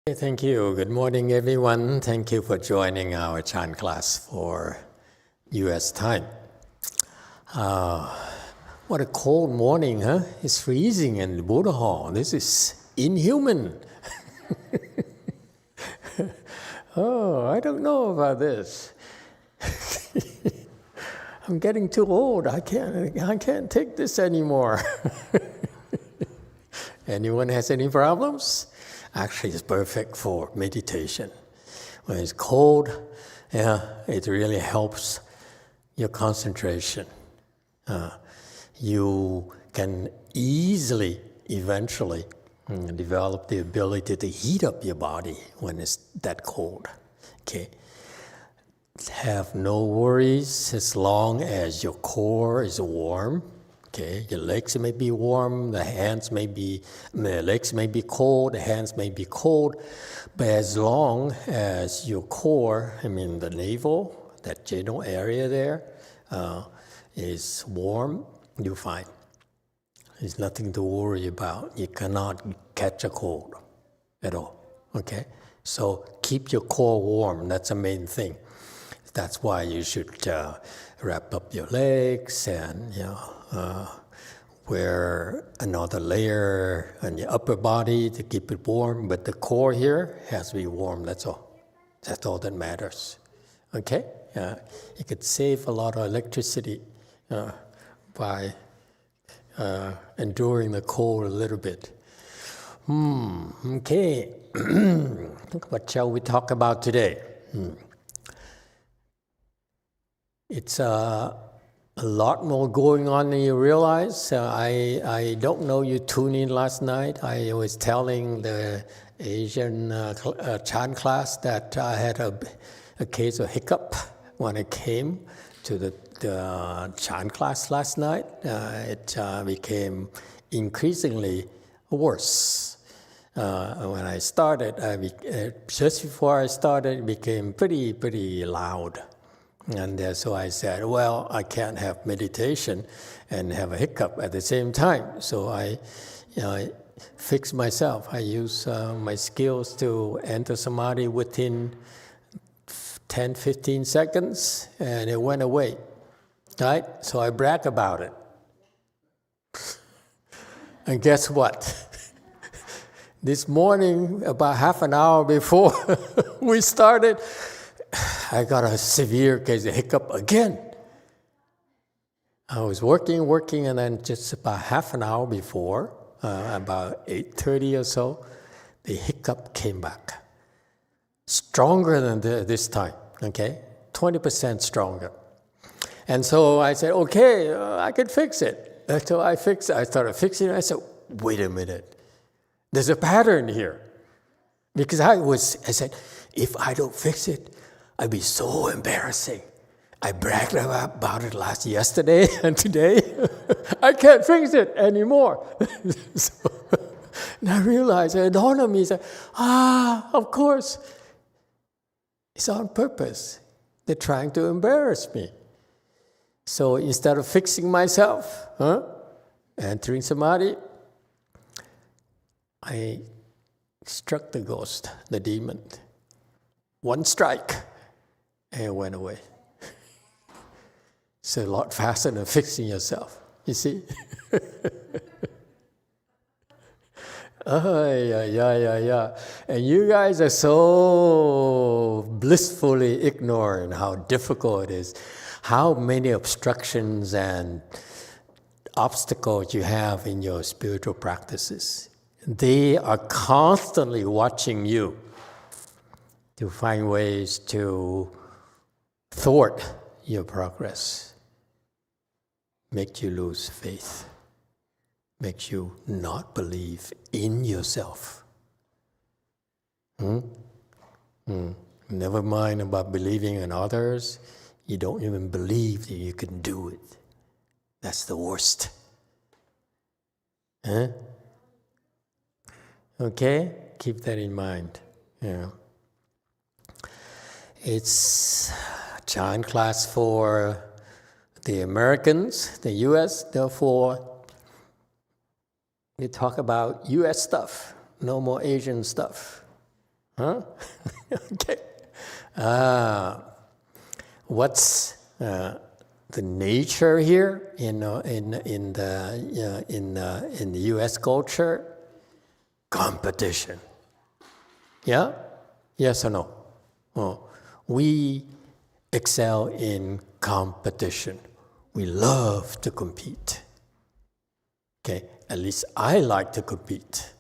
Thank you. Good morning, everyone. Thank you for joining our Chan class for U.S. time. What a cold morning, huh? It's freezing in the Buddha Hall. This is inhuman. Oh, I don't know about this. I'm getting too old. I can't take this anymore. Anyone has any problems? Actually, it's perfect for meditation. When it's cold, it really helps your concentration. You can easily, eventually, develop the ability to heat up your body when it's that cold. Okay. Have no worries as long as your core is warm. Okay, your legs may be warm, the legs may be cold, the hands may be cold, but as long as your core, the navel, that general area there, is warm, you're fine. There's nothing to worry about. You cannot catch a cold at all. Okay, so keep your core warm. That's the main thing. That's why you should wrap up your legs and wear another layer on your upper body to keep it warm. But the core here has to be warm. That's all. That's all that matters. Okay? You could save a lot of electricity by enduring the cold a little bit. Okay. What shall we talk about today? It's a lot more going on than you realize. I don't know you tuned in last night. I was telling the Asian Chan class that I had a case of hiccup when I came to the Chan class last night. It became increasingly worse. When I started, just before I started, it became pretty loud. And so I said, well, I can't have meditation and have a hiccup at the same time. So I fixed myself. I use my skills to enter samadhi within 10, 15 seconds, and it went away. Right? So I brag about it. And guess what? This morning, about half an hour before we started, I got a severe case of hiccup again. I was working, and then just about half an hour before, about 8:30 or so, the hiccup came back. Stronger than this time, okay? 20% stronger. And so I said, okay, I can fix it. So I started fixing it. I said, wait a minute. There's a pattern here. Because I said, if I don't fix it, I'd be so embarrassing. I bragged about it yesterday and today. I can't fix it anymore. And I realized, it dawned on me, of course. It's on purpose. They're trying to embarrass me. So instead of fixing myself, entering samadhi, I struck the ghost, the demon. One strike. And it went away. It's a lot faster than fixing yourself, you see? Yeah. And you guys are so blissfully ignorant how difficult it is, how many obstructions and obstacles you have in your spiritual practices. They are constantly watching you to find ways to thwart your progress, make you lose faith, makes you not believe in yourself. Never mind about believing in others. You don't even believe that you can do it. That's the worst. Okay? Keep that in mind. It's Chan class for the Americans, the U.S., therefore we talk about U.S. stuff, no more Asian stuff. Huh? Okay. What's the nature here in the U.S. culture? Competition. Yeah? Yes or no? Oh, we excel in competition. We love to compete. Okay, at least I like to compete.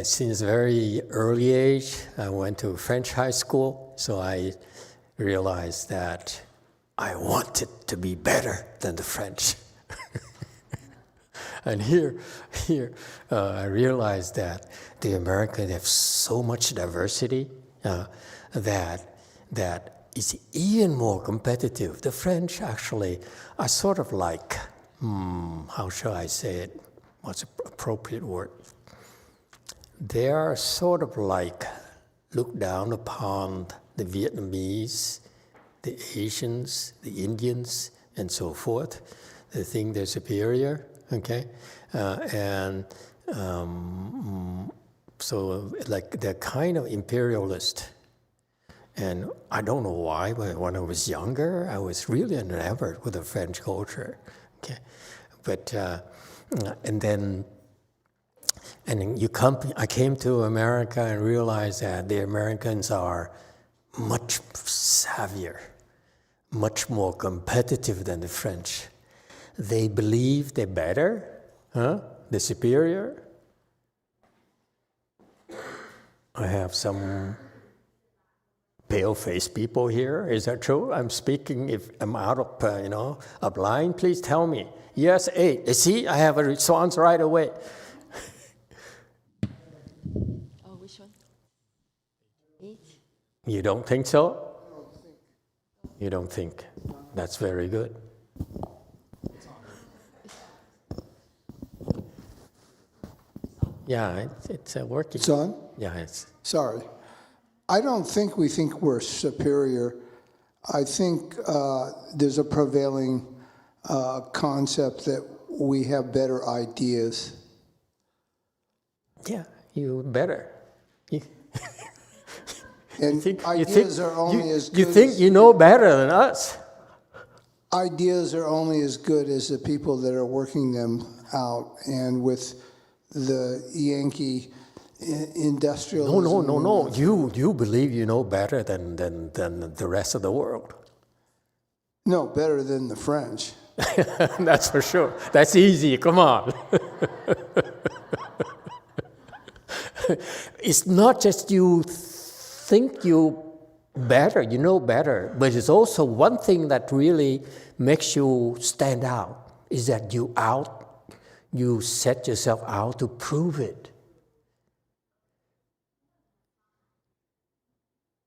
Since very early age, I went to French high school, so I realized that I wanted to be better than the French. And here, I realized that the Americans have so much diversity that it's even more competitive. The French actually are sort of like, how shall I say it? What's the appropriate word? They are sort of like looked down upon the Vietnamese, the Asians, the Indians, and so forth. They think they're superior, okay? So like they're kind of imperialist. And I don't know why, but when I was younger, I was really enamored with the French culture, okay? But, and then I came to America and realized that the Americans are much savvier, much more competitive than the French. They believe they're better, they're superior. I have some pale-faced people here. Is that true? I'm speaking, if I'm out of, of line, please tell me. Yes, 8. See, I have a response right away. Which one? 8? You don't think so? You don't think. That's very good. Yeah, it's working. It's on? Yeah, it's... Sorry. I don't think we think we're superior. I think there's a prevailing concept that we have better ideas. Yeah, you better. And ideas are only as good. You think you know better than us. Ideas are only as good as the people that are working them out. And with the Yankee industrialism. No. You believe you know better than the rest of the world. No, better than the French. That's for sure. That's easy. Come on. It's not just you think you better, you know better, but it's also one thing that really makes you stand out is that you set yourself out to prove it.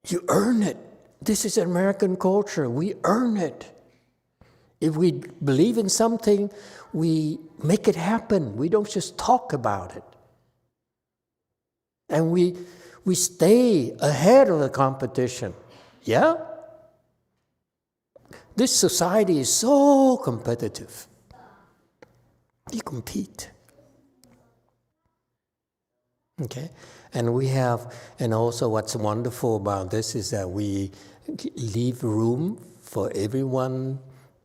You earn it. This is American culture. We earn it. If we believe in something, we make it happen. We don't just talk about it. And we stay ahead of the competition. Yeah? This society is so competitive. You compete. Okay? And also what's wonderful about this is that we leave room for everyone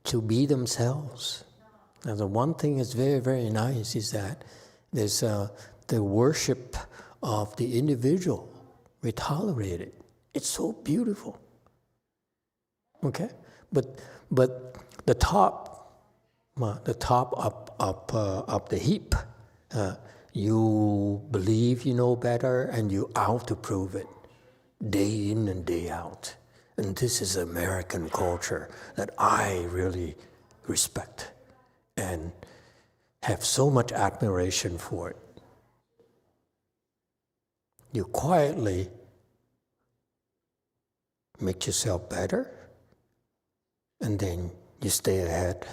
to be themselves. And the one thing that's very, very nice is that there's the worship of the individual. We tolerate it. It's so beautiful. Okay? But the top of the heap, you believe you know better and you out to prove it, day in and day out. And this is American culture that I really respect and have so much admiration for it. You quietly make yourself better, and then you stay ahead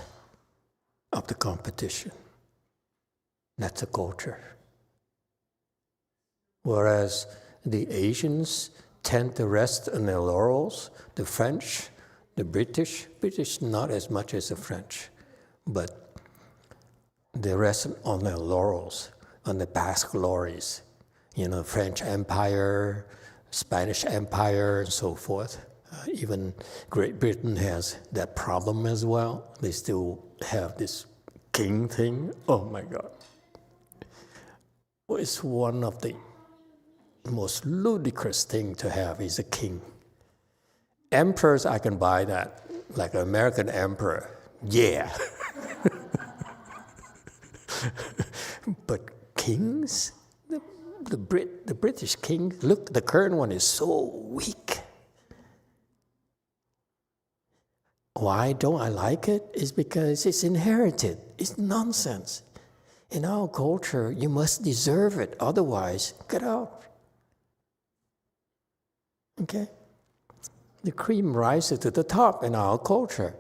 of the competition. That's a culture. Whereas the Asians tend to rest on their laurels, the French, the British not as much as the French, but they rest on their laurels, on the past glories. French Empire, Spanish Empire, and so forth. Even Great Britain has that problem as well. They still have this king thing. Oh my God. It's one of the most ludicrous things to have is a king. Emperors, I can buy that, like an American emperor. Yeah. But kings? The British king, look, the current one is so weak. Why don't I like it? It's because it's inherited. It's nonsense. In our culture, you must deserve it. Otherwise, get out. Okay? The cream rises to the top in our culture.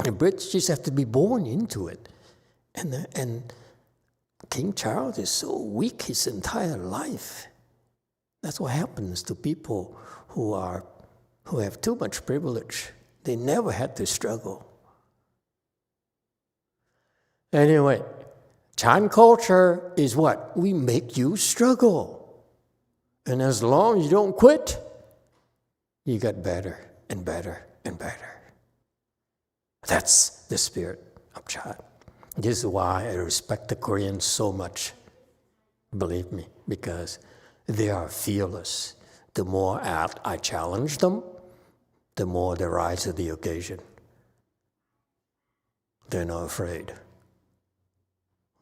The British just have to be born into it. And King Charles is so weak his entire life. That's what happens to people who have too much privilege. They never had to struggle. Anyway, Chan culture is what? We make you struggle. And as long as you don't quit, you get better and better and better. That's the spirit of Chan. This is why I respect the Koreans so much. Believe me, because they are fearless. The more I challenge them, the more they rise to the occasion. They're not afraid.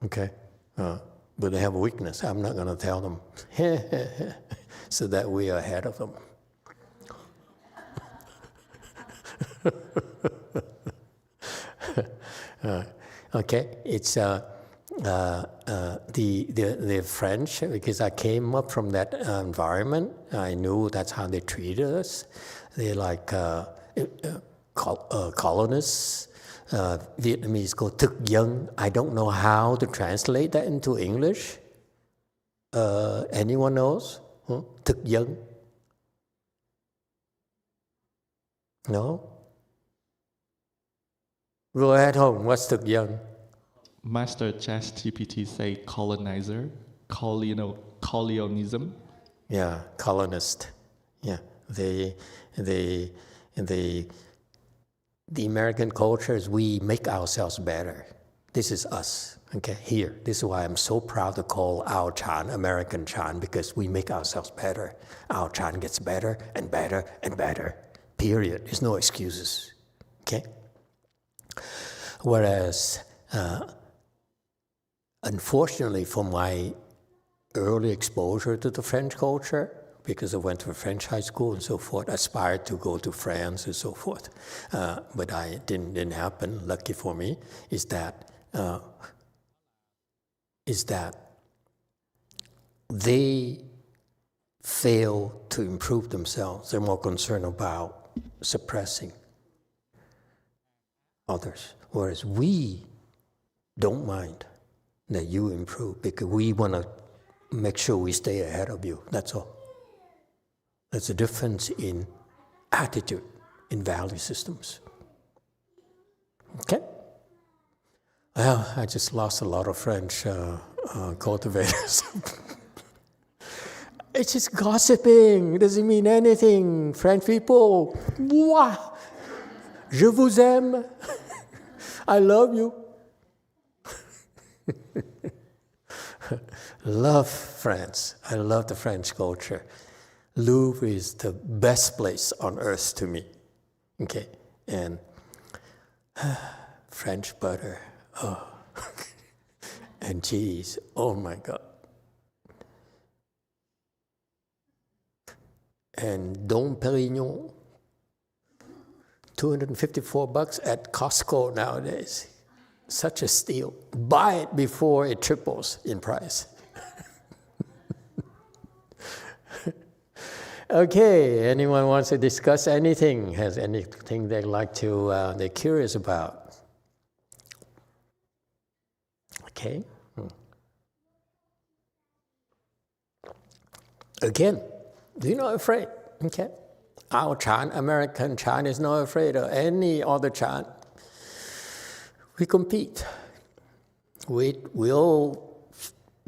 Okay? But they have a weakness. I'm not going to tell them so that we are ahead of them. Okay, it's the French, because I came up from that environment. I knew that's how they treated us. They like colonists. Vietnamese called thực dân. I don't know how to translate that into English. Anyone knows? Thực dân? No? Go ahead home. What's thực dân? Master ChatGPT say colonizer, colonialism. Yeah, colonist. Yeah, the American culture is we make ourselves better. This is us. Okay, here. This is why I'm so proud to call our Chan American Chan, because we make ourselves better. Our Chan gets better and better and better. Period. There's no excuses. Okay. Whereas, unfortunately, for my early exposure to the French culture, because I went to a French high school and so forth, aspired to go to France and so forth, but it didn't happen. Lucky for me, is that they fail to improve themselves. They're more concerned about suppressing others, whereas we don't mind that you improve because we want to make sure we stay ahead of you. That's all. There's a difference in attitude, in value systems. Okay? Well, I just lost a lot of French cultivators. It's just gossiping. It doesn't mean anything. French people, wow, je vous aime. I love you. Love France. I love the French culture. Louvre is the best place on earth to me. Okay, and French butter, oh, and cheese, oh my God. And Dom Perignon, $254 at Costco nowadays. Such a steal. Buy it before it triples in price. Okay, anyone wants to discuss anything? Has anything they'd like to, they're curious about? Okay. Again, you're not afraid, okay? Our Chan, American Chan, is not afraid of any other Chan. We compete. We'll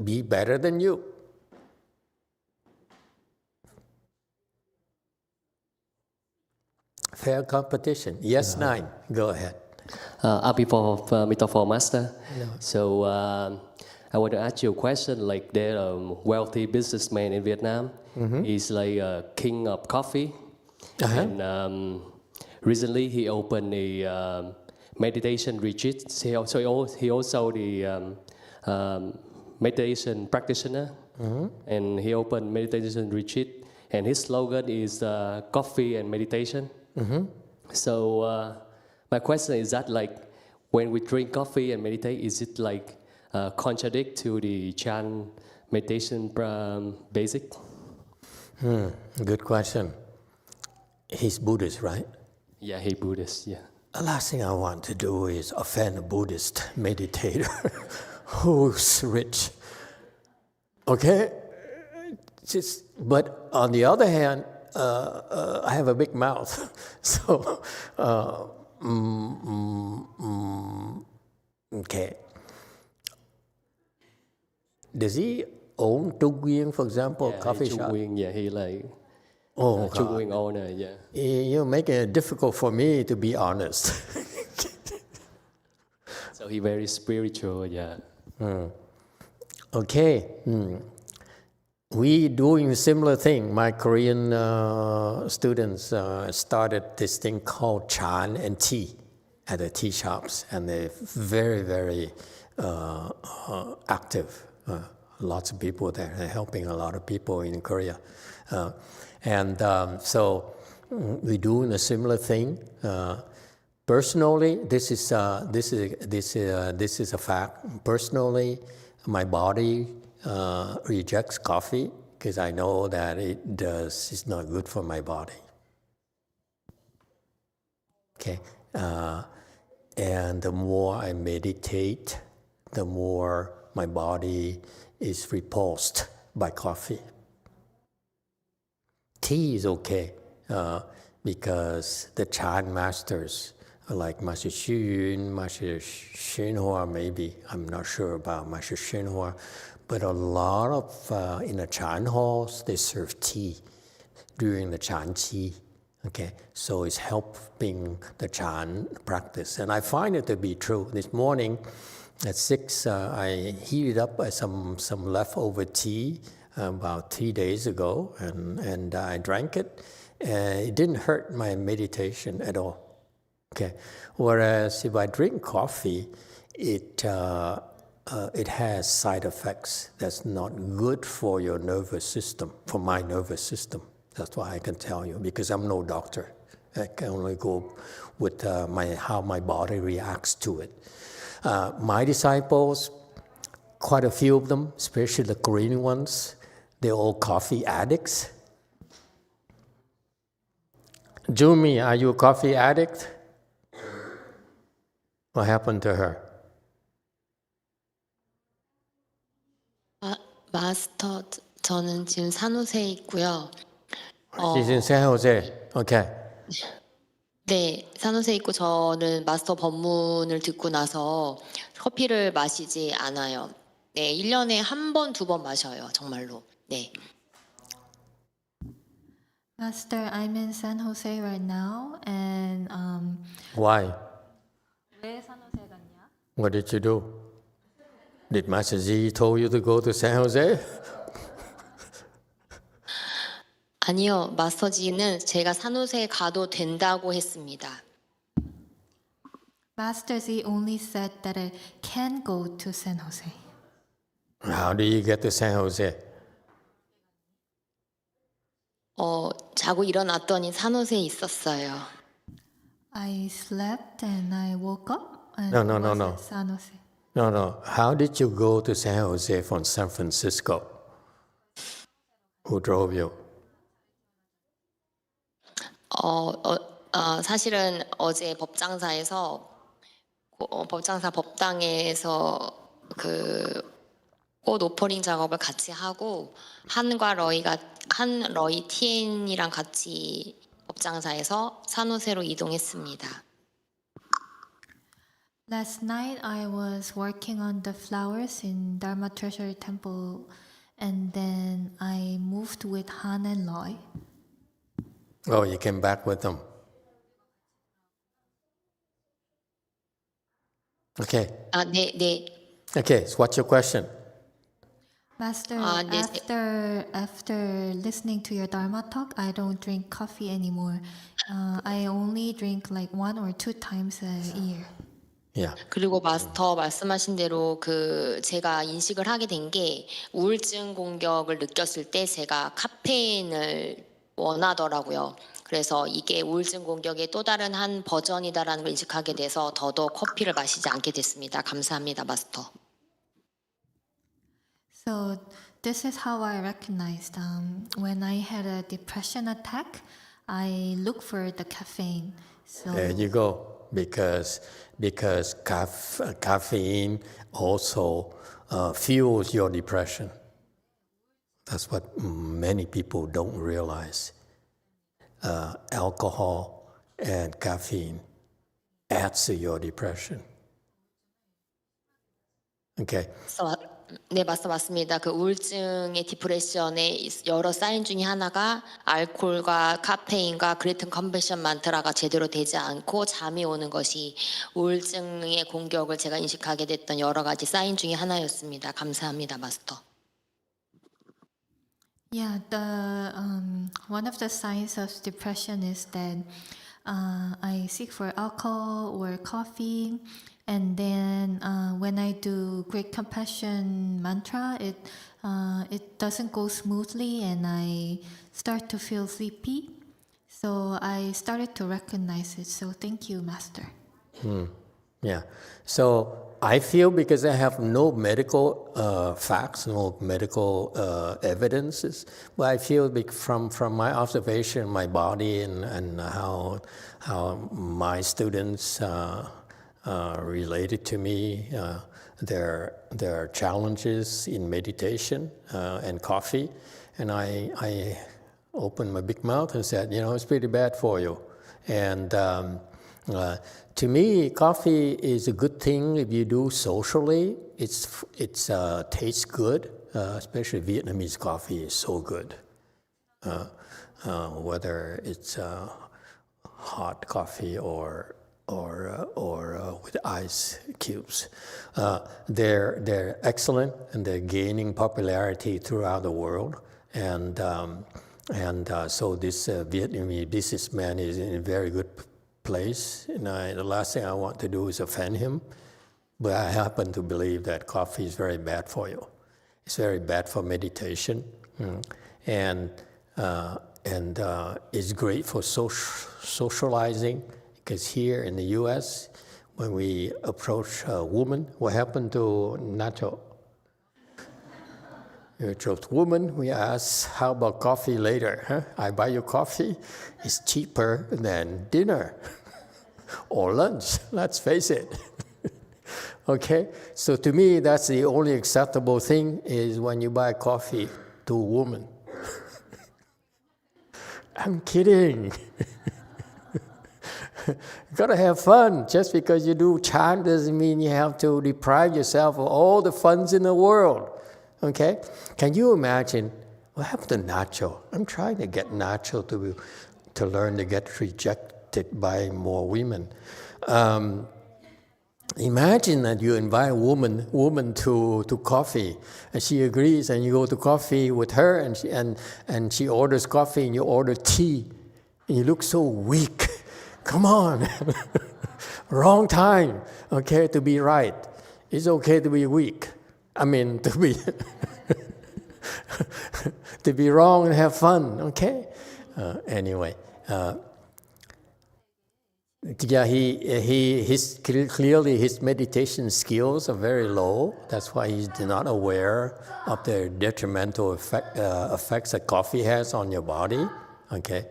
be better than you. fair competition. Yes, 9. Go ahead. Emitofuo Master. So I want to ask you a question. Like there are wealthy businessman in Vietnam. He's like a king of coffee. And recently he opened a meditation retreat. So he also the meditation practitioner. And he opened meditation retreat. And his slogan is coffee and meditation. So my question is that like when we drink coffee and meditate, is it like contradict to the Chan meditation basic? Good question. He's Buddhist, right? Yeah, he Buddhist, yeah. The last thing I want to do is offend a Buddhist meditator who's rich. Okay? But on the other hand, I have a big mouth. So, okay. Does he own Trung Nguyên, for example, coffee shop? Nguyên, yeah, he like God. Trung Nguyên owner, yeah. You're making it difficult for me to be honest. So he very spiritual, yeah. Okay. We doing a similar thing. My Korean students started this thing called Chan and tea at the tea shops, and they're very, very active. Lots of people there. They're helping a lot of people in Korea, so we're doing a similar thing. Personally, this is a fact. Personally, my body rejects coffee because I know that it's not good for my body. Okay, and the more I meditate, the more my body is repulsed by coffee. Tea is okay because the Chan masters like Master Xu Yun, Master YongHua, maybe, I'm not sure about Master YongHua, but a lot of, in the Chan halls, they serve tea during the Chan Qi. Okay, so it's helping the Chan practice. And I find it to be true. This morning at 6, I heated up some leftover tea about 3 days ago, and I drank it. It didn't hurt my meditation at all. Okay, whereas if I drink coffee, it has side effects that's not good for your nervous system, for my nervous system. That's why I can tell you, because I'm no doctor. I can only go with how my body reacts to it. My disciples, quite a few of them, especially the Korean ones, they're all coffee addicts. Jumi, are you a coffee addict? What happened to her? 마스터, 저는 지금 산호세에 있고요. She's in San Jose. Okay. 네, 산호세에 있고 저는 마스터 법문을 듣고 나서 커피를 마시지 않아요. 네, 1년에 한 번, 2번 마셔요, 정말로. 네. Master, I'm in San Jose right now, and Why? 왜 산호세 갔냐? What did you do? Did Master Z told you to go to San Jose? 아니요, 마스터지는 제가 산호세에 가도 된다고 했습니다. Master Z only said that I can go to San Jose. How do you get to San Jose? 자고 일어났더니 산호세에 있었어요. I slept and I woke up and No. was at San Jose. No. How did you go to San Jose from San Francisco? Who drove you? 사실은 어제 법장사 법당에서 꽃 오퍼링 작업을 같이 하고 러이 티엔이랑 같이 법장사에서 산호세로 이동했습니다. Last night I was working on the flowers in Dharma Treasury Temple, and then I moved with Han and Loy. Oh, you came back with them. Okay. 네. Okay, so what's your question? Master, 네. after listening to your Dharma talk, I don't drink coffee anymore. I only drink like 1 or 2 times a year. Yeah. 그리고 마스터 말씀하신 대로 제가 인식을 하게 된 게 우울증 공격을 느꼈을 때 제가 카페인을 원하더라고요. 그래서 이게 우울증 공격의 또 다른 한 버전이다라는 걸 인식하게 돼서 더더욱 커피를 마시지 않게 됐습니다. 감사합니다, 마스터. So this is how I recognized when I had a depression attack, I look for the caffeine. So There you go. Because caffeine also fuels your depression. That's what many people don't realize. Alcohol and caffeine adds to your depression. Okay. 네, 맞습니다. 그 우울증의 디프레션의 여러 사인 중에 하나가 알코올과 카페인과 그레이튼 컨벤션 만트라가 제대로 되지 않고 잠이 오는 것이 우울증의 공격을 제가 인식하게 됐던 여러 가지 사인 중에 하나였습니다. 감사합니다, 마스터. yeah, the one of the signs of depression is that I seek for alcohol or coffee, and then when I do great compassion mantra, it doesn't go smoothly, and I start to feel sleepy. So I started to recognize it. So thank you, Master. Yeah. So I feel because I have no medical facts, no medical evidences, but I feel from my observation, my body, and how my students related to me, their challenges in meditation and coffee, and I opened my big mouth and said, it's pretty bad for you, and. To me, coffee is a good thing if you do socially. It tastes good, especially Vietnamese coffee is so good. Whether it's hot coffee or with ice cubes, they're excellent and they're gaining popularity throughout the world. And so this Vietnamese businessman is in a very good place, and the last thing I want to do is offend him, but I happen to believe that coffee is very bad for you. It's very bad for meditation, and it's great for socializing, because here in the U.S., when we approach a woman, what happened to Nacho? We approach a woman, we ask, how about coffee later? Huh? I buy you coffee, it's cheaper than dinner or lunch, let's face it. Okay, so to me, that's the only acceptable thing is when you buy coffee to a woman. I'm kidding. You gotta have fun. Just because you do chant doesn't mean you have to deprive yourself of all the funs in the world. Okay? Can you imagine what happened to Nacho? I'm trying to get Nacho to learn to get rejected by more women. Imagine that you invite a woman to coffee, and she agrees, and you go to coffee with her, and she orders coffee, and you order tea, and you look so weak. Come on, wrong time. Okay, to be right. It's okay to be weak. I mean, to be wrong and have fun, okay? Anyway, clearly his meditation skills are very low. That's why he's not aware of the detrimental effects that coffee has on your body, okay?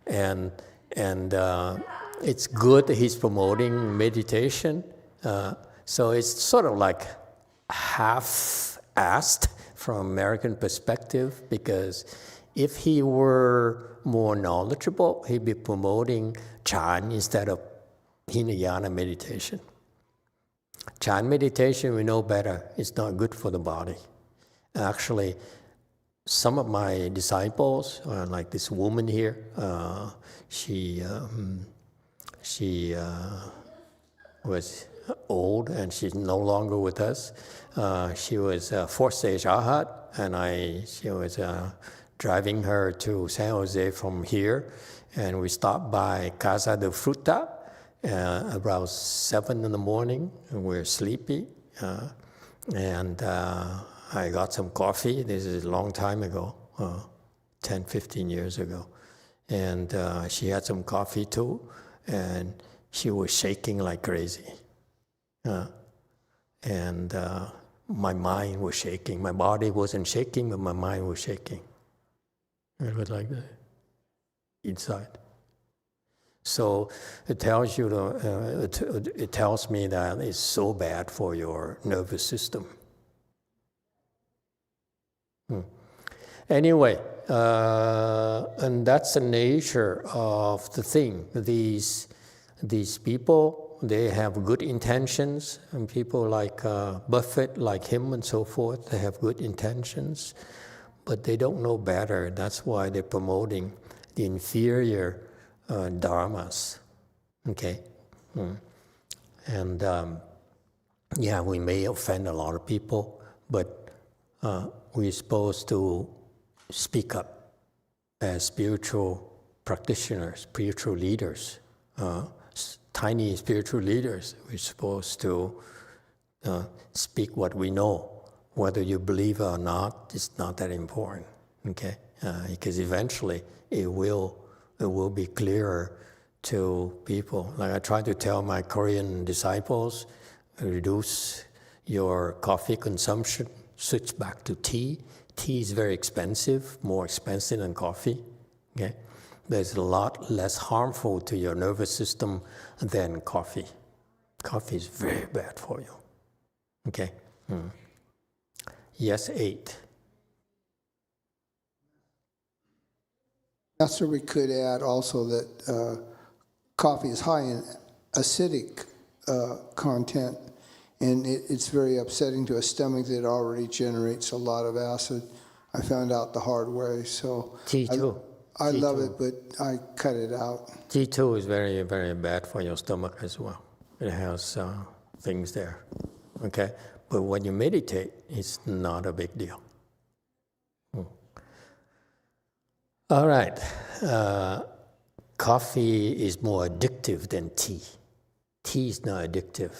And it's good that he's promoting meditation. So it's sort of like half-assed from American perspective, because if he were more knowledgeable, he'd be promoting Chan instead of Hinayana meditation. Chan meditation, we know better, it's not good for the body. Actually, some of my disciples, like this woman here, she was old, and she's no longer with us. She was a fourth stage Arhat, and she was driving her to San Jose from here, and we stopped by Casa de Fruta about 7 in the morning, and we were sleepy, and I got some coffee. This is a long time ago, 10, 15 years ago, and she had some coffee too, and she was shaking like crazy. And my mind was shaking. My body wasn't shaking, but my mind was shaking. It was like that inside. So it tells you, it tells me that it's so bad for your nervous system. Anyway, and that's the nature of the thing. These people, they have good intentions, and people like Buffett, like him and so forth, they have good intentions, but they don't know better. That's why they're promoting the inferior dharmas, okay? And yeah, we may offend a lot of people, but we're supposed to speak up as spiritual practitioners, spiritual leaders, tiny spiritual leaders. We're supposed to speak what we know. Whether you believe it or not, it's not that important, okay? Because eventually it will be clearer to people. Like I try to tell my Korean disciples, reduce your coffee consumption, switch back to tea. Tea is very expensive, more expensive than coffee, okay? There's a lot less harmful to your nervous system than coffee. Coffee is very bad for you, okay? Yes, 8. Master, we could add also that coffee is high in acidic content, and it's very upsetting to a stomach that already generates a lot of acid. I found out the hard way, so Tea too. I love it, but I cut it out. Tea too is very, very bad for your stomach as well. It has things there, okay? But when you meditate, it's not a big deal. All right. Coffee is more addictive than tea. Tea is not addictive,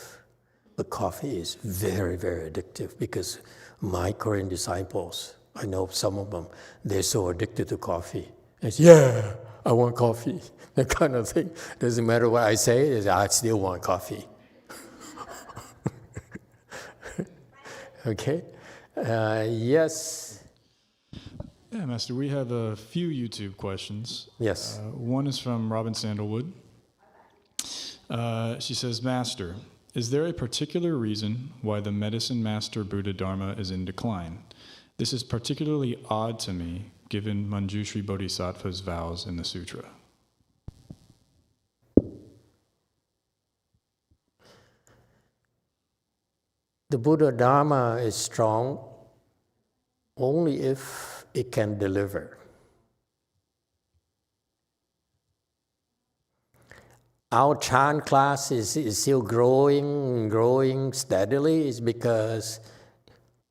but coffee is very, very addictive because my Korean disciples, I know some of them, they're so addicted to coffee. They say, yeah, I want coffee. That kind of thing. Doesn't matter what I say, I still want coffee. Okay. Yes. Yeah, Master, we have a few YouTube questions. Yes. One is from Robin Sandalwood. She says, Master, is there a particular reason why the medicine master Buddha Dharma is in decline? This is particularly odd to me, given Manjushri Bodhisattva's vows in the sutra. The Buddha Dharma is strong only if it can deliver. Our chant class is still growing steadily is because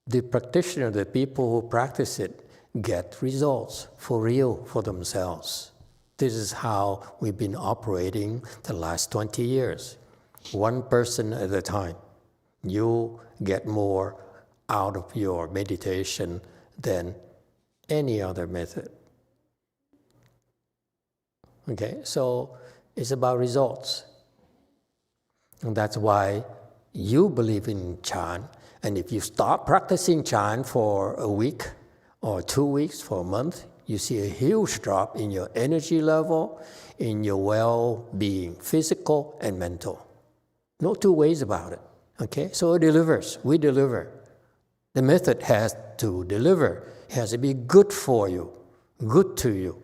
the practitioner, the people who practice it, get results for real for themselves. This is how we've been operating the last 20 years, one person at a time. You get more out of your meditation than any other method. Okay, so it's about results. And that's why you believe in chant. And if you stop practicing chant for a week or 2 weeks, for a month, you see a huge drop in your energy level, in your well-being, physical and mental. No two ways about it. Okay, so it delivers. We deliver. The method has to deliver. It has to be good for you, good to you.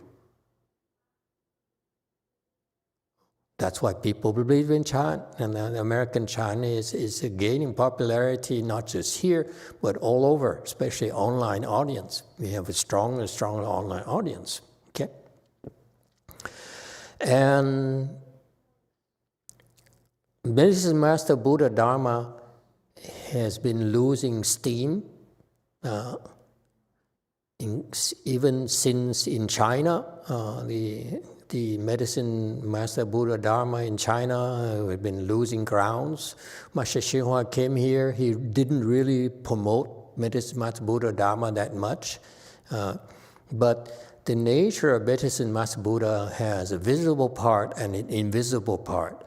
That's why people believe in chant, and the American chant is gaining popularity not just here, but all over, especially online audience. We have a stronger and stronger online audience. Okay, and Medicine Master Buddha Dharma has been losing steam even since in China. The Medicine Master Buddha Dharma in China had been losing grounds. Master YongHua came here. He didn't really promote Medicine Master Buddha Dharma that much. But the nature of Medicine Master Buddha has a visible part and an invisible part.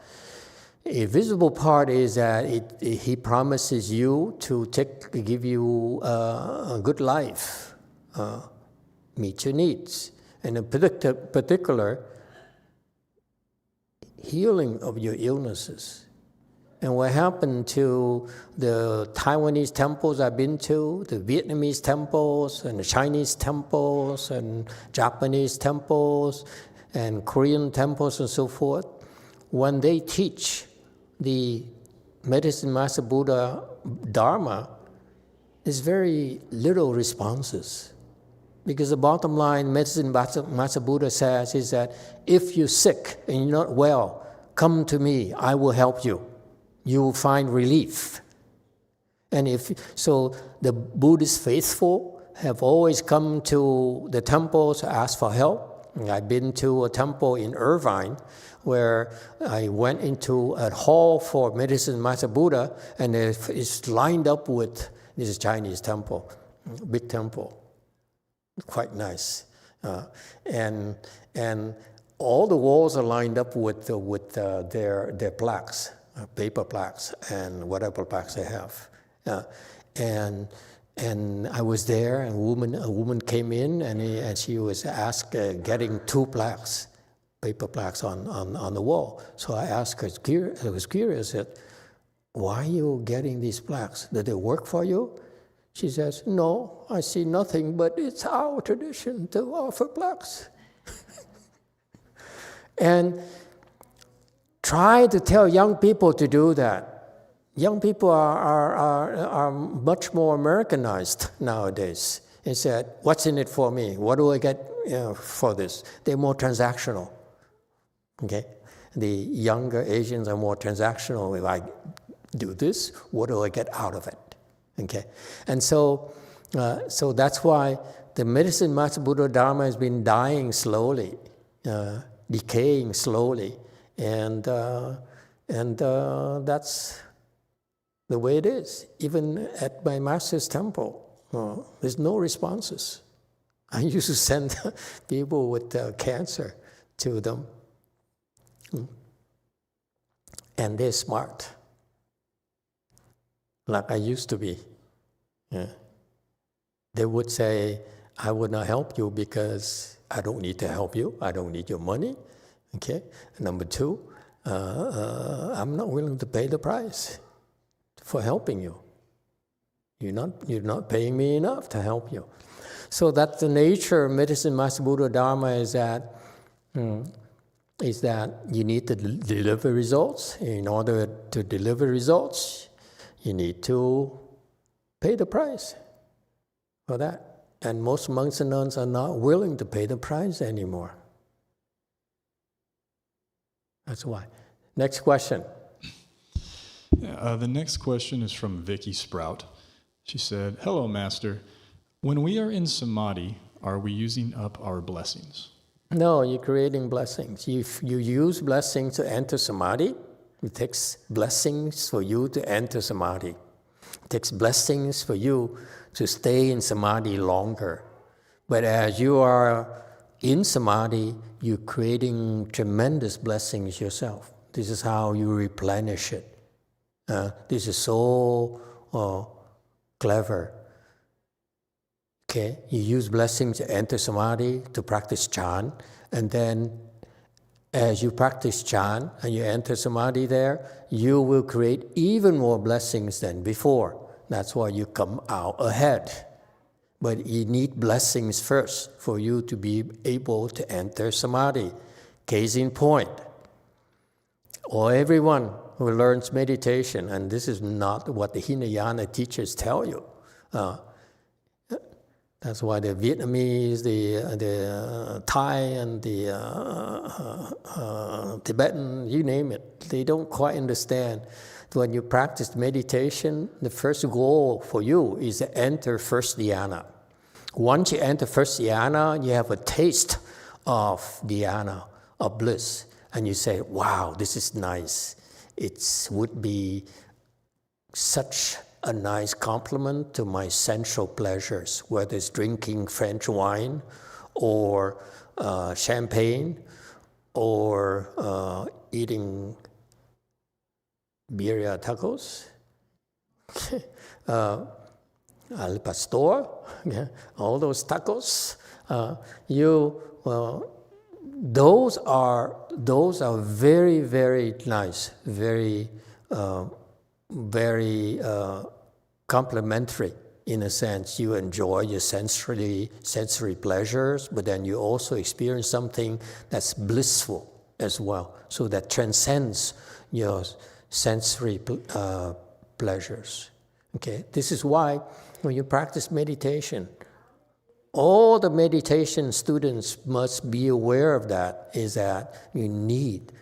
A visible part is that he promises you to give you a good life, meet your needs, and in particular, healing of your illnesses. And what happened to the Taiwanese temples I've been to, the Vietnamese temples, and the Chinese temples, and Japanese temples, and Korean temples, and so forth, when they teach the Medicine Master Buddha Dharma, there's very little responses. Because the bottom line, Medicine Master Buddha says is that if you're sick and you're not well, come to me, I will help you. You will find relief. And so the Buddhist faithful have always come to the temples to ask for help. I've been to a temple in Irvine where I went into a hall for Medicine Master Buddha, and it's lined up with this Chinese temple, big temple, quite nice, and all the walls are lined up with their plaques, paper plaques, and whatever plaques they have, and I was there, and a woman came in, and she was asked, getting 2 plaques, paper plaques on the wall. So I asked her, I was curious, why are you getting these plaques? Did they work for you? She says, no, I see nothing, but it's our tradition to offer plaques. And try to tell young people to do that. Young people are much more Americanized nowadays. They said, what's in it for me? What do I get for this? They're more transactional. Okay? The younger Asians are more transactional. If I do this, what do I get out of it? Okay? And so that's why the Medicine Master Buddha Dharma has been dying slowly, decaying slowly. And that's the way it is. Even at my master's temple, there's no responses. I used to send people with cancer to them. And they're smart, like I used to be. Yeah. They would say, I would not help you because I don't need to help you. I don't need your money. Okay. Number 2, I'm not willing to pay the price for helping you. You're not paying me enough to help you. So that's the nature of Medicine Master Buddha Dharma, is that you need to deliver results. In order to deliver results, you need to pay the price for that. And most monks and nuns are not willing to pay the price anymore. That's why. Next question. Yeah, the next question is from Vicky Sprout. She said, hello, Master. When we are in samadhi, are we using up our blessings? No, you're creating blessings. You use blessings to enter samadhi. It takes blessings for you to enter samadhi. It takes blessings for you to stay in samadhi longer. But as you are in samadhi, you're creating tremendous blessings yourself. This is how you replenish it. This is so clever. Okay, you use blessings to enter samadhi, to practice Chan, and then as you practice Chan and you enter samadhi there, you will create even more blessings than before. That's why you come out ahead. But you need blessings first for you to be able to enter samadhi. Case in point, or everyone who learns meditation, and this is not what the Hinayana teachers tell you, That's why the Vietnamese, the Thai, and the Tibetan, you name it, they don't quite understand. When you practice meditation, the first goal for you is to enter first dhyana. Once you enter first dhyana, you have a taste of dhyana, of bliss, and you say, wow, this is nice. It would be such a nice complement to my sensual pleasures, whether it's drinking French wine or champagne or eating birria tacos, al pastor, yeah, all those tacos. Those are very, very nice, very complementary in a sense. You enjoy your sensory pleasures, but then you also experience something that's blissful as well. So that transcends your sensory pleasures. Okay, this is why when you practice meditation, all the meditation students must be aware of that, is that you need,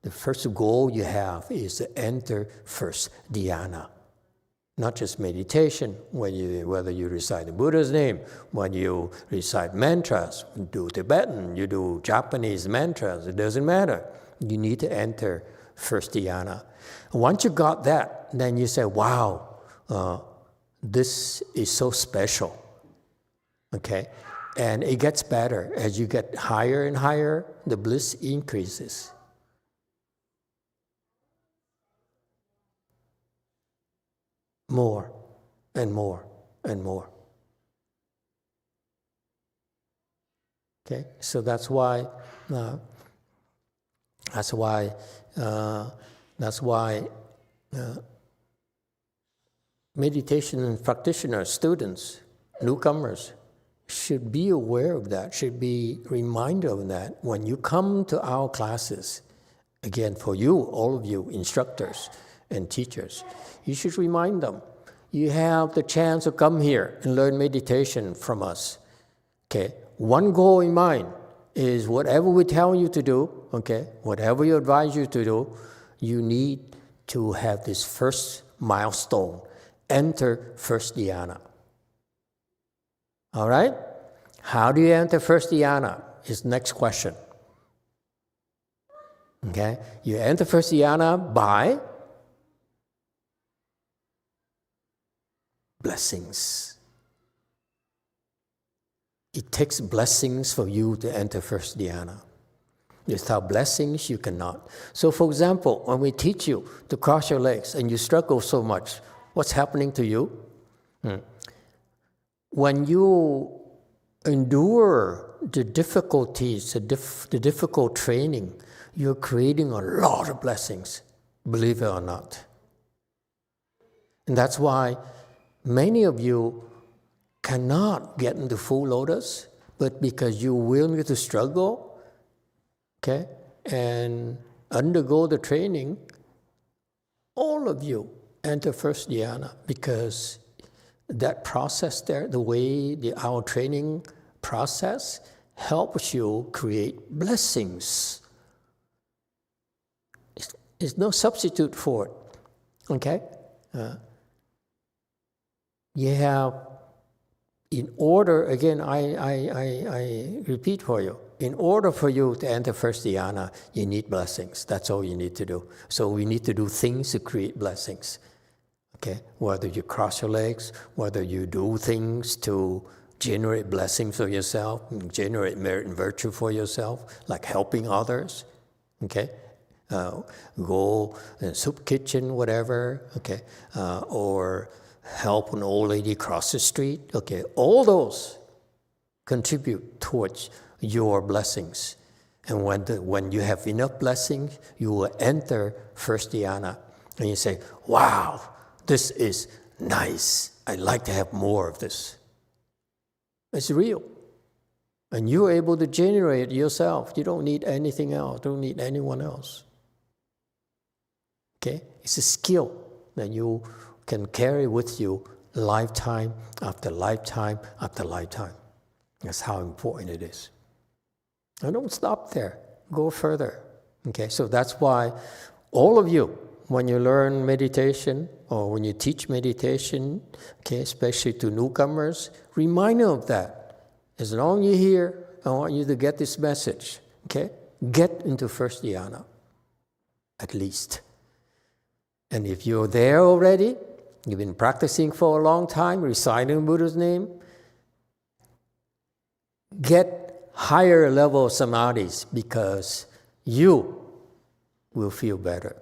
the first goal you have is to enter first dhyana. Not just meditation, whether you recite the Buddha's name, when you recite mantras, you do Tibetan, you do Japanese mantras, it doesn't matter. You need to enter first dhyana. Once you got that, then you say, wow, this is so special. Okay? And it gets better. As you get higher and higher, the bliss increases. More and more and more. Okay? So that's why meditation practitioners, students, newcomers should be aware of that, should be reminded of that. When you come to our classes, again, for you, all of you, instructors and teachers, you should remind them, you have the chance to come here and learn meditation from us. Okay? One goal in mind is whatever we tell you to do, okay, whatever we advise you to do, you need to have this first milestone, enter first dhyana. All right? How do you enter first dhyana is the next question. Okay? You enter first dhyana by blessings. It takes blessings for you to enter first dhyana. Without blessings, you cannot. So, for example, when we teach you to cross your legs and you struggle so much, what's happening to you? When you endure the difficulties, the difficult training, you're creating a lot of blessings, believe it or not. And that's why many of you cannot get into full lotus, but because you're willing to struggle, okay, and undergo the training, all of you enter first dhyana, because that process there, the way our training process helps you create blessings. It's no substitute for it, okay? You have, in order, again, I repeat for you, in order for you to enter first dhyana, you need blessings. That's all you need to do. So we need to do things to create blessings. Okay? Whether you cross your legs, whether you do things to generate blessings for yourself, generate merit and virtue for yourself, like helping others. Okay? Go in a soup kitchen, whatever. Okay? Or help an old lady cross the street. Okay? All those contribute towards your blessings. And when you have enough blessings, you will enter first dhyana. And you say, wow, this is nice. I'd like to have more of this. It's real. And you're able to generate it yourself. You don't need anything else. Don't need anyone else. Okay? It's a skill that you can carry with you lifetime after lifetime after lifetime. That's how important it is. And don't stop there. Go further. Okay, so that's why all of you, when you learn meditation or when you teach meditation, okay, especially to newcomers, remind them of that. As long as you're here, I want you to get this message. Okay, get into first dhyana, at least. And if you're there already, you've been practicing for a long time, reciting Buddha's name, get higher level of samadhis, because you will feel better.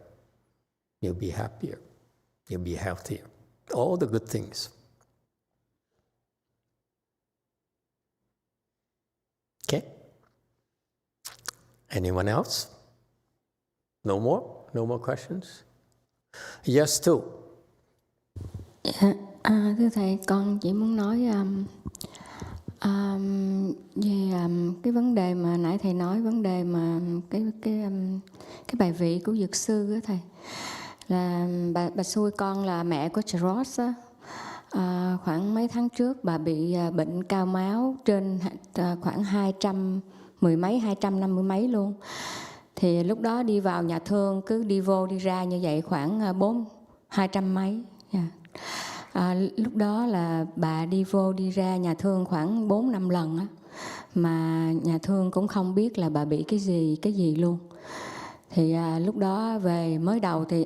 You'll be happier. You'll be healthier. All the good things. Okay? Anyone else? No more? No more questions? Yes, too. Thưa Thầy, con chỉ muốn nói về cái vấn đề mà nãy Thầy nói, vấn đề mà cái bài vị của Dược Sư đó Thầy. Là bà xui con là mẹ của Charles á. Khoảng mấy tháng trước bà bị bệnh cao máu trên khoảng 250 mấy luôn. Thì lúc đó đi vào nhà thương cứ đi vô đi ra như vậy khoảng 200 mấy. Lúc đó là bà đi vô đi ra nhà thương khoảng 4-5 lần á. Mà nhà thương cũng không biết là bà bị cái gì luôn. Thì lúc đó về mới đầu thì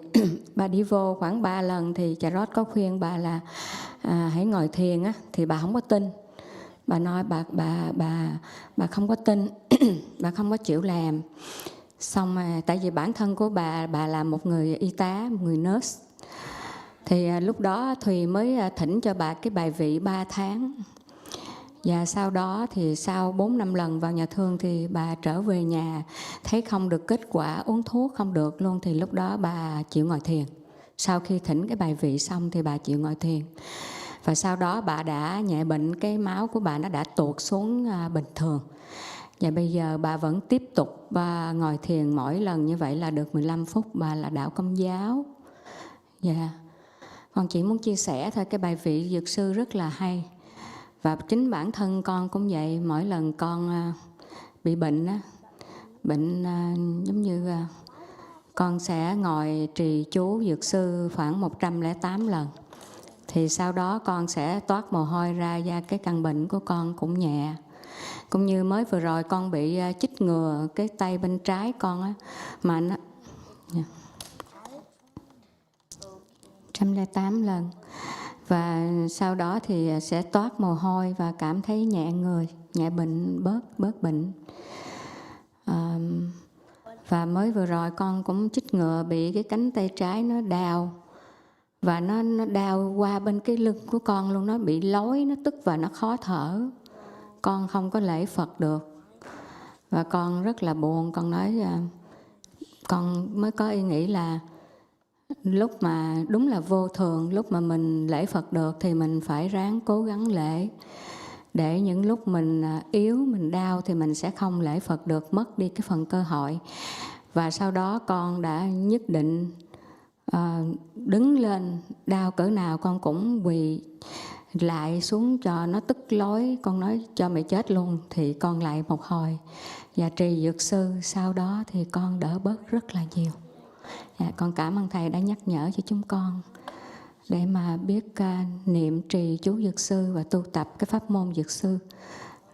bà đi vô khoảng 3 lần thì Charles có khuyên bà là hãy ngồi thiền á, thì bà không có tin. Bà nói bà không có tin, bà không có chịu làm. Xong tại vì bản thân của bà là một người y tá, một người nurse. Thì lúc đó Thùy mới thỉnh cho bà cái bài vị 3 tháng. Và sau đó thì sau 4-5 lần vào nhà thương thì bà trở về nhà thấy không được kết quả, uống thuốc không được luôn, thì lúc đó bà chịu ngồi thiền. Sau khi thỉnh cái bài vị xong thì bà chịu ngồi thiền. Và sau đó bà đã nhẹ bệnh, cái máu của bà nó đã tụt xuống bình thường. Và bây giờ bà vẫn tiếp tục ngồi thiền mỗi lần như vậy là được 15 phút. Bà là đạo Công giáo. Dạ. Con chỉ muốn chia sẻ thôi, cái bài vị Dược Sư rất là hay. Và chính bản thân con cũng vậy, mỗi lần con bị bệnh á, giống như con sẽ ngồi trì chú Dược Sư khoảng 108 lần. Thì sau đó con sẽ toát mồ hôi ra, da cái căn bệnh của con cũng nhẹ. Cũng như mới vừa rồi con bị chích ngừa cái tay bên trái con á, mà nó 108 lần. Và sau đó thì sẽ toát mồ hôi và cảm thấy nhẹ người, nhẹ bệnh, bớt bệnh. Và mới vừa rồi con cũng chích ngừa bị cái cánh tay trái nó đau. Và nó đau qua bên cái lưng của con luôn, nó bị lối, nó tức và nó khó thở. Con không có lễ Phật được. Và con rất là buồn, con nói con mới có ý nghĩ là lúc mà đúng là vô thường, lúc mà mình lễ Phật được thì mình phải ráng cố gắng lễ. Để những lúc mình yếu, mình đau thì mình sẽ không lễ Phật được, mất đi cái phần cơ hội. Và sau đó con đã nhất định đứng lên, đau cỡ nào con cũng quỳ lại xuống cho nó tức lối. Con nói cho mày chết luôn, thì con lại một hồi và trì Dược Sư. Sau đó thì con đỡ bớt rất là nhiều. Con cảm ơn Thầy đã nhắc nhở cho chúng con để mà biết niệm trì chú Dược Sư và tu tập cái pháp môn Dược Sư.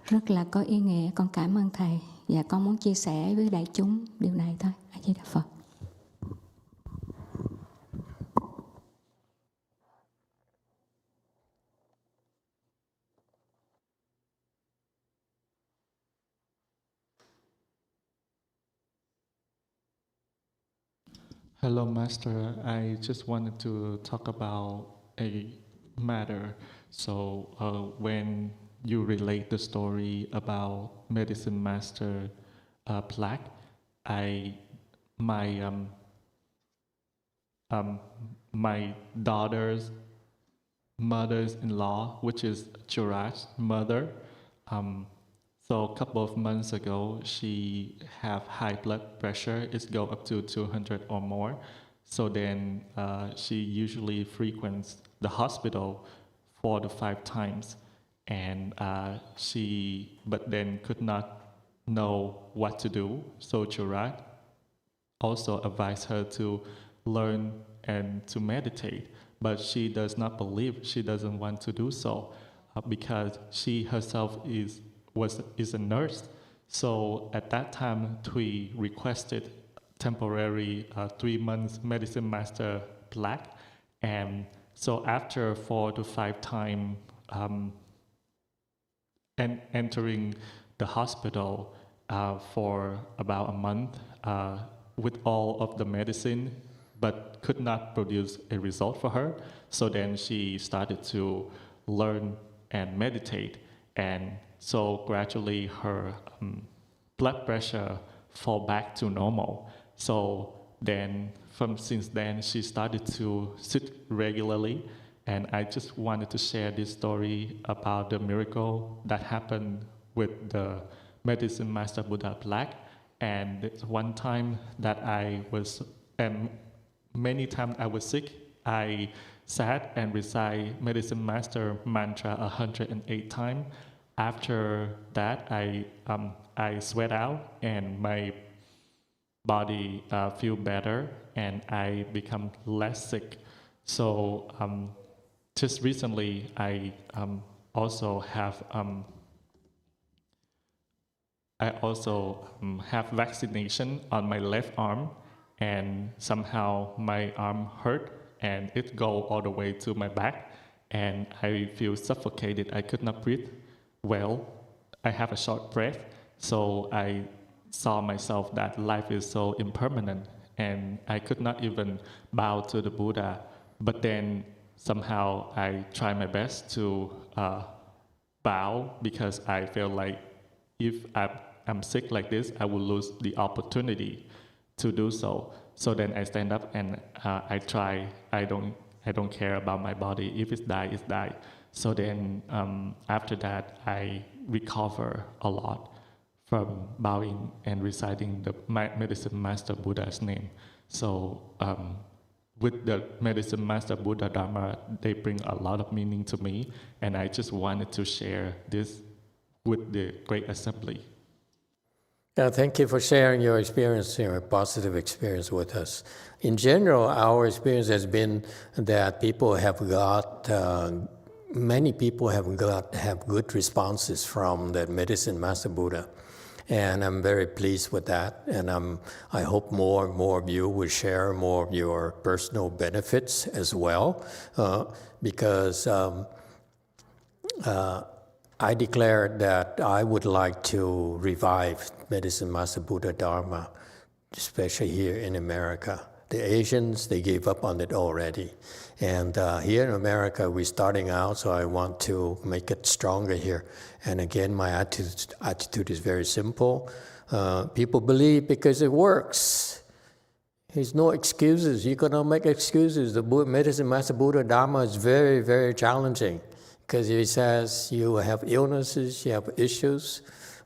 Rất là có ý nghĩa. Con cảm ơn Thầy và con muốn chia sẻ với đại chúng điều này thôi. A Di Đà Phật. Hello, Master. I just wanted to talk about a matter. So, when you relate the story about Medicine Master Black, my daughter's mother-in-law, which is Chirag's mother, so a couple of months ago, she have high blood pressure. It's go up to 200 or more. So then she usually frequents the hospital 4 to 5 times, and but then could not know what to do. So Jurat also advised her to learn and to meditate, but she does not believe. She doesn't want to do so because she herself is a nurse. So at that time, Thuy requested temporary 3 months medicine master plaque, and so after 4 to 5 times and entering the hospital for about a month with all of the medicine, but could not produce a result for her. So then she started to learn and meditate, and so gradually her blood pressure fall back to normal. So then since then she started to sit regularly, and I just wanted to share this story about the miracle that happened with the Medicine Master Buddha plaque. And one time that many times I was sick, I sat and recite Medicine Master mantra 108 times. After that, I sweat out and my body feel better, and I become less sick. So just recently, I also have vaccination on my left arm, and somehow my arm hurt and it go all the way to my back, and I feel suffocated. I could not breathe well. I have a short breath, so I saw myself that life is so impermanent, and I could not even bow to the Buddha. But then somehow I try my best to bow, because I feel like if I'm sick like this, I will lose the opportunity to do so. So then I stand up and I try. I don't care about my body. If it's die, it's die. So then after that, I recover a lot from bowing and reciting the Medicine Master Buddha's name. So with the Medicine Master Buddha Dharma, they bring a lot of meaning to me, and I just wanted to share this with the Great Assembly. Yeah, thank you for sharing your experience, your positive experience with us. In general, our experience has been that people have got, many people have good responses from the Medicine Master Buddha. And I'm very pleased with that. And I hope more and more of you will share more of your personal benefits as well, because I declared that I would like to revive Medicine Master Buddha Dharma, especially here in America. The Asians, they gave up on it already. And here in America, we're starting out, so I want to make it stronger here. And again, my attitude is very simple. People believe because it works. There's no excuses. You cannot make excuses. The Medicine Master Buddha Dharma is very, very challenging, because he says you have illnesses, you have issues,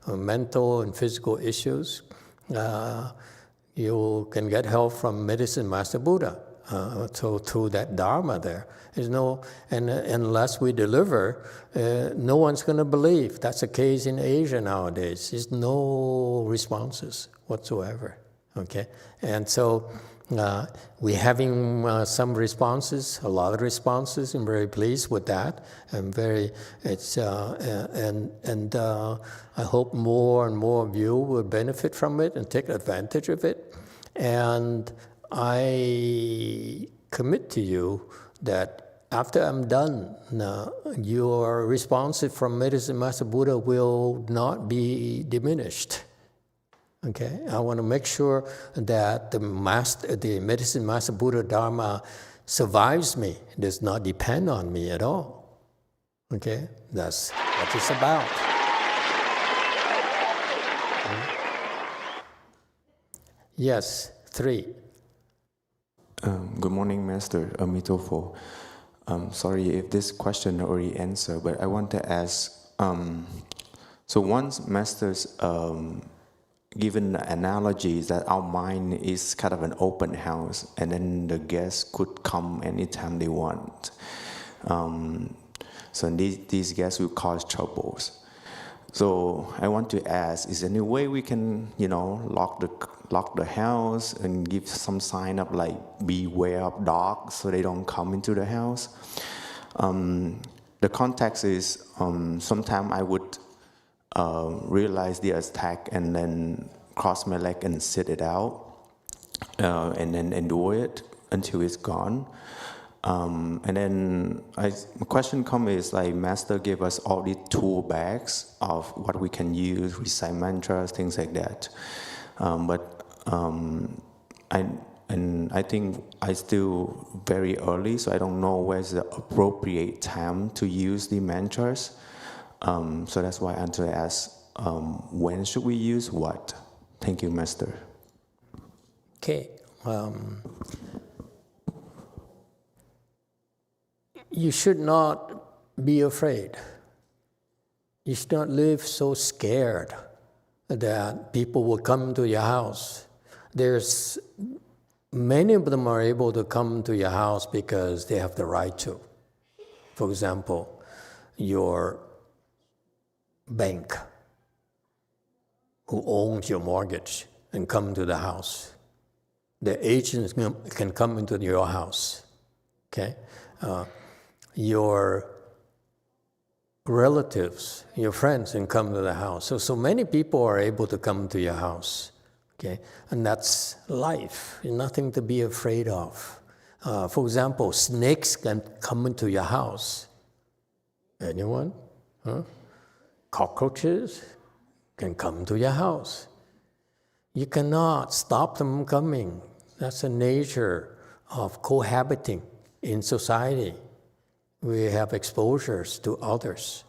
mental and physical issues. You can get help from Medicine Master Buddha. So through that Dharma there. There's no, and unless we deliver, no one's going to believe. That's the case in Asia nowadays. There's no responses whatsoever. Okay, and so we're having some responses, a lot of responses. I'm very pleased with that. I'm very, I hope more and more of you will benefit from it and take advantage of it. And I commit to you that after I'm done, your responses from Medicine Master Buddha will not be diminished. Okay, I want to make sure that the Medicine Master Buddha Dharma survives me. It does not depend on me at all. Okay, that's what it's about. Yes, 3. Good morning, Master Emitofuo. Sorry if this question already answered, but I want to ask, so once Master's given the analogy that our mind is kind of an open house, and then the guests could come anytime they want. So these guests will cause troubles. So I want to ask, is there any way we can, lock the house and give some sign of like beware of dogs so they don't come into the house? The context is sometimes I would realize the attack and then cross my leg and sit it out and then endure it until it's gone. And then my question comes is like Master gave us all these tool bags of what we can use, recite mantras, things like that. But I think I still very early, so I don't know where's the appropriate time to use the mantras. So that's why I want to ask, when should we use what? Thank you, Master. Okay. You should not be afraid. You should not live so scared that people will come to your house. Many of them are able to come to your house because they have the right to. For example, your bank, who owns your mortgage, and come to the house. The agents can come into your house. Okay. Your relatives, your friends can come to the house. So many people are able to come to your house, okay? And that's life, nothing to be afraid of. For example, snakes can come into your house. Anyone? Huh? Cockroaches can come to your house. You cannot stop them coming. That's the nature of cohabiting in society. We have exposures to others.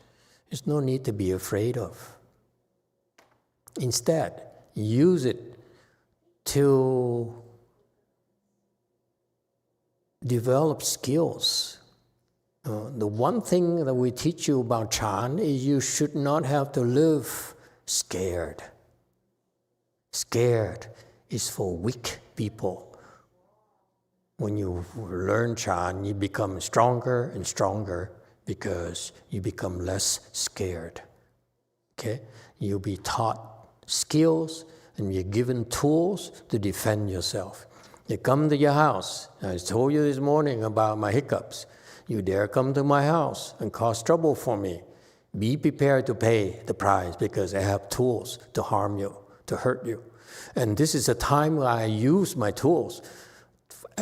There's no need to be afraid of. Instead, use it to develop skills. The one thing that we teach you about Chan is you should not have to live scared. Scared is for weak people. When you learn Chan, you become stronger and stronger because you become less scared. Okay? You'll be taught skills and you're given tools to defend yourself. They come to your house. I told you this morning about my hiccups. You dare come to my house and cause trouble for me. Be prepared to pay the price because I have tools to harm you, to hurt you. And this is a time where I use my tools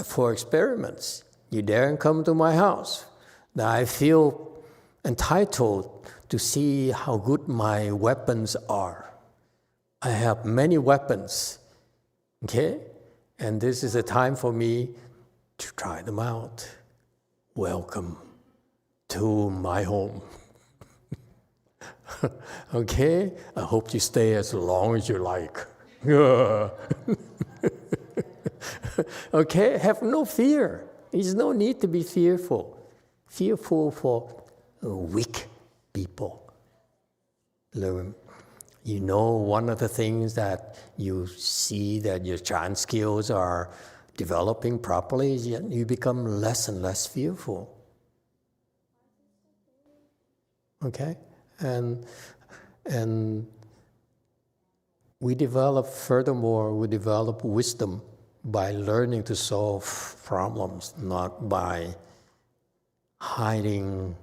for experiments. You dare come to my house. Now I feel entitled to see how good my weapons are. I have many weapons, okay? And this is a time for me to try them out. Welcome to my home. Okay? I hope you stay as long as you like. Okay? Have no fear. There's no need to be fearful. Fearful for weak people. You know, one of the things that you see that your Chan skills are developing properly is you become less and less fearful. Okay? And we develop, furthermore, we develop wisdom by learning to solve problems, not by hiding,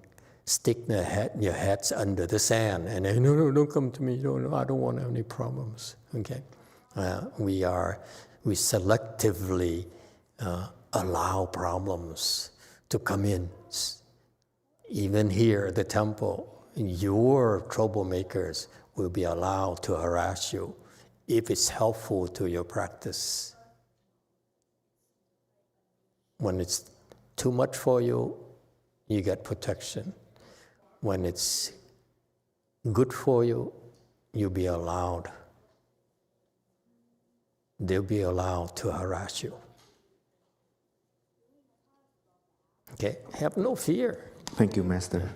stick your heads under the sand and then, no, don't come to me, no, I don't want any problems. Okay? We selectively allow problems to come in. Even here at the temple, your troublemakers will be allowed to harass you if it's helpful to your practice. When it's too much for you, you get protection. When it's good for you, you'll be allowed. They'll be allowed to harass you. Okay? Have no fear. Thank you, Master.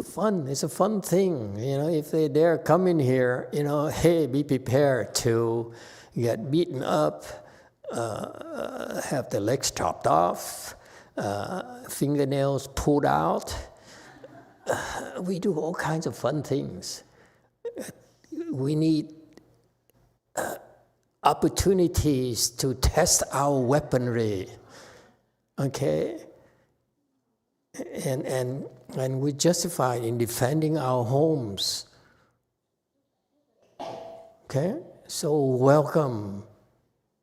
Fun. It's a fun thing. You know, if they dare come in here, hey, be prepared to get beaten up, have the legs chopped off, fingernails pulled out, we do all kinds of fun things. We need opportunities to test our weaponry, okay? And we're justified in defending our homes, okay? So welcome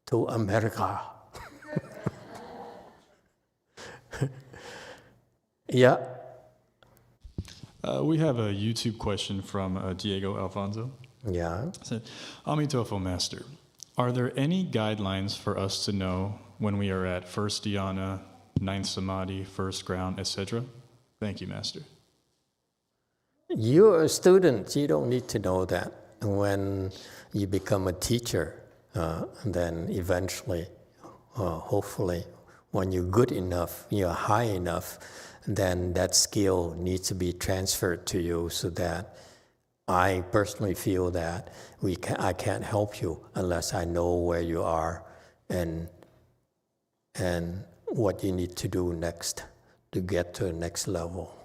to America. Yeah. We have a YouTube question from Diego Alfonso. Yeah. It said, Emitofuo Master, are there any guidelines for us to know when we are at first dhyana, ninth samadhi, first ground, etc.? Thank you, Master. You're a student, you don't need to know that. When you become a teacher, then eventually, hopefully, when you're good enough, you're high enough, then that skill needs to be transferred to you, so that I personally feel that I can't help you unless I know where you are and what you need to do next to get to the next level.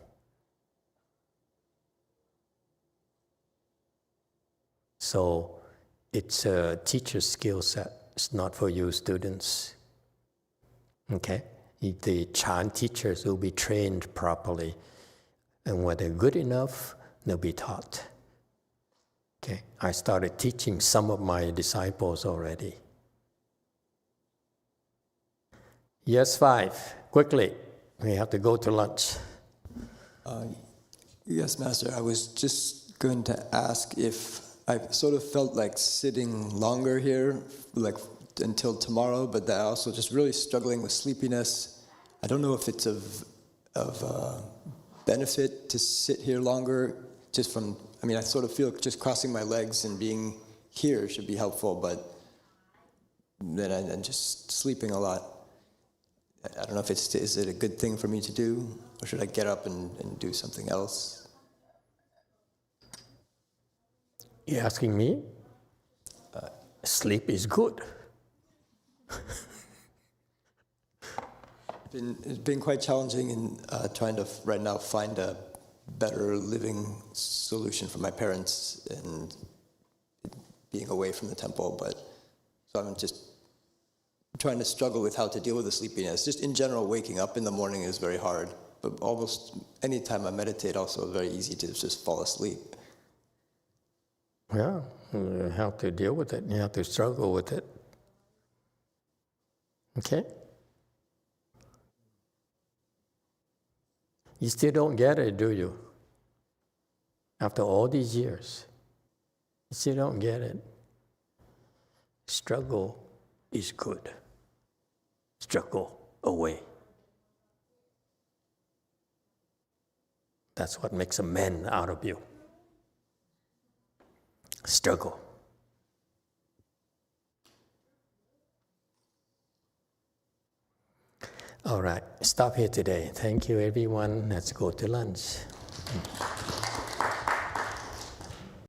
So it's a teacher's skill set. It's not for you students. Okay? The Chan teachers will be trained properly. And when they're good enough, they'll be taught. Okay? I started teaching some of my disciples already. Yes, 5. Quickly. We have to go to lunch. Yes, Master. I was just going to ask if I sort of felt like sitting longer here, like until tomorrow, but that also just really struggling with sleepiness. I don't know if it's of benefit to sit here longer, just from, I sort of feel just crossing my legs and being here should be helpful, but then I'm just sleeping a lot. I don't know if is it a good thing for me to do, or should I get up and do something else? You asking me? Sleep is good. It's been quite challenging in trying to right now find a better living solution for my parents and being away from the temple, so I'm just trying to struggle with how to deal with the sleepiness. Just in general, waking up in the morning is very hard, but almost any time I meditate also it's very easy to just fall asleep. Yeah, you have to deal with it. You have to struggle with it. Okay? You still don't get it, do you? After all these years, you still don't get it. Struggle is good. Struggle away. That's what makes a man out of you. Struggle. All right, stop here today. Thank you, everyone. Let's go to lunch.